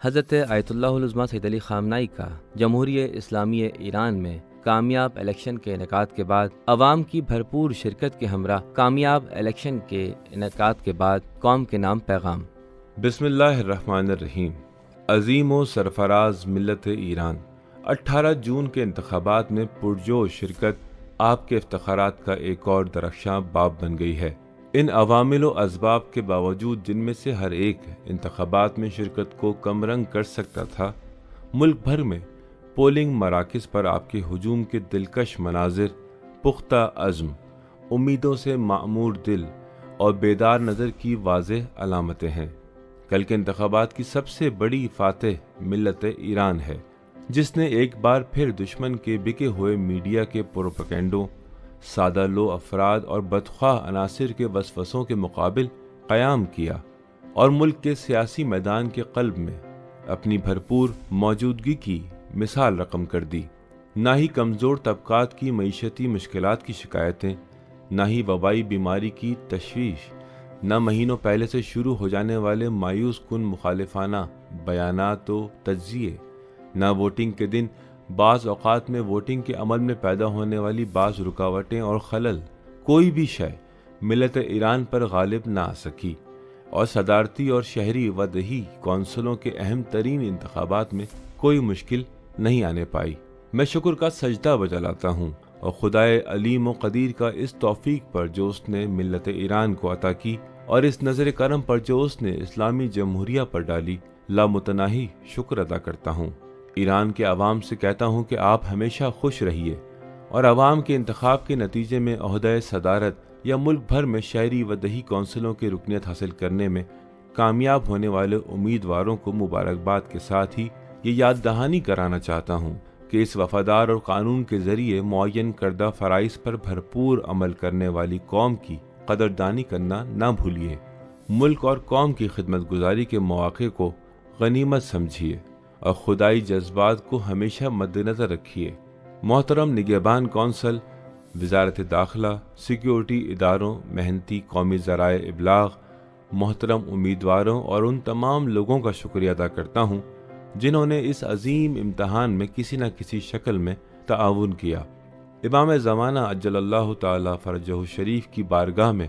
حضرت آیت اللہ العظمہ سید علی خامنائی کا جمہوریہ اسلامی ایران میں کامیاب الیکشن کے انعقاد کے بعد عوام کی بھرپور شرکت کے ہمراہ کامیاب الیکشن کے انعقاد کے بعد قوم کے نام پیغام۔ بسم اللہ الرحمن الرحیم۔ عظیم و سرفراز ملت ایران، 18 جون کے انتخابات میں پرجوش شرکت آپ کے افتخارات کا ایک اور درخشاں باب بن گئی ہے۔ ان عوامل و اسباب کے باوجود جن میں سے ہر ایک انتخابات میں شرکت کو کم رنگ کر سکتا تھا، ملک بھر میں پولنگ مراکز پر آپ کے ہجوم کے دلکش مناظر، پختہ عزم، امیدوں سے معمور دل اور بیدار نظر کی واضح علامتیں ہیں۔ کل کے انتخابات کی سب سے بڑی فاتح ملت ایران ہے، جس نے ایک بار پھر دشمن کے بکے ہوئے میڈیا کے پروپیگنڈوں، سادہ لو افراد اور بدخواہ عناصر کے وسوسوں کے مقابل قیام کیا اور ملک کے سیاسی میدان کے قلب میں اپنی بھرپور موجودگی کی مثال رقم کر دی۔ نہ ہی کمزور طبقات کی معیشتی مشکلات کی شکایتیں، نہ ہی وبائی بیماری کی تشویش، نہ مہینوں پہلے سے شروع ہو جانے والے مایوس کن مخالفانہ بیانات و تجزیے، نہ ووٹنگ کے دن بعض اوقات میں ووٹنگ کے عمل میں پیدا ہونے والی بعض رکاوٹیں اور خلل، کوئی بھی شے ملت ایران پر غالب نہ آ سکی اور صدارتی اور شہری و دیہی کونسلوں کے اہم ترین انتخابات میں کوئی مشکل نہیں آنے پائی۔ میں شکر کا سجدہ بجا لاتا ہوں اور خدائے علیم و قدیر کا اس توفیق پر جو اس نے ملت ایران کو عطا کی اور اس نظر کرم پر جو اس نے اسلامی جمہوریہ پر ڈالی، لامتناہی شکر ادا کرتا ہوں۔ ایران کے عوام سے کہتا ہوں کہ آپ ہمیشہ خوش رہیے اور عوام کے انتخاب کے نتیجے میں عہدۂ صدارت یا ملک بھر میں شہری و دیہی کونسلوں کی رکنیت حاصل کرنے میں کامیاب ہونے والے امیدواروں کو مبارکباد کے ساتھ ہی یہ یاد دہانی کرانا چاہتا ہوں کہ اس وفادار اور قانون کے ذریعے معین کردہ فرائض پر بھرپور عمل کرنے والی قوم کی قدردانی کرنا نہ بھولیے۔ ملک اور قوم کی خدمت گزاری کے مواقع کو غنیمت سمجھیے اور خدائی جذبات کو ہمیشہ مد نظر رکھیے۔ محترم نگہبان کونسل، وزارت داخلہ، سیکیورٹی اداروں، محنتی قومی ذرائع ابلاغ، محترم امیدواروں اور ان تمام لوگوں کا شکریہ ادا کرتا ہوں جنہوں نے اس عظیم امتحان میں کسی نہ کسی شکل میں تعاون کیا۔ امام زمانہ عجل اللہ تعالی فرجہ الشریف کی بارگاہ میں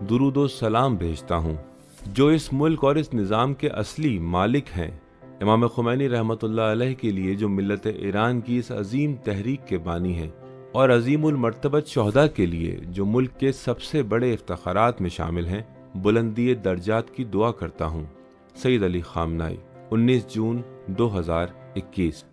درود و سلام بھیجتا ہوں، جو اس ملک اور اس نظام کے اصلی مالک ہیں۔ امام خمینی رحمۃ اللہ علیہ کے لیے جو ملت ایران کی اس عظیم تحریک کے بانی ہیں، اور عظیم المرتبت شہداء کے لیے جو ملک کے سب سے بڑے افتخارات میں شامل ہیں، بلندی درجات کی دعا کرتا ہوں۔ سید علی خامنائی، 19 جون 2021۔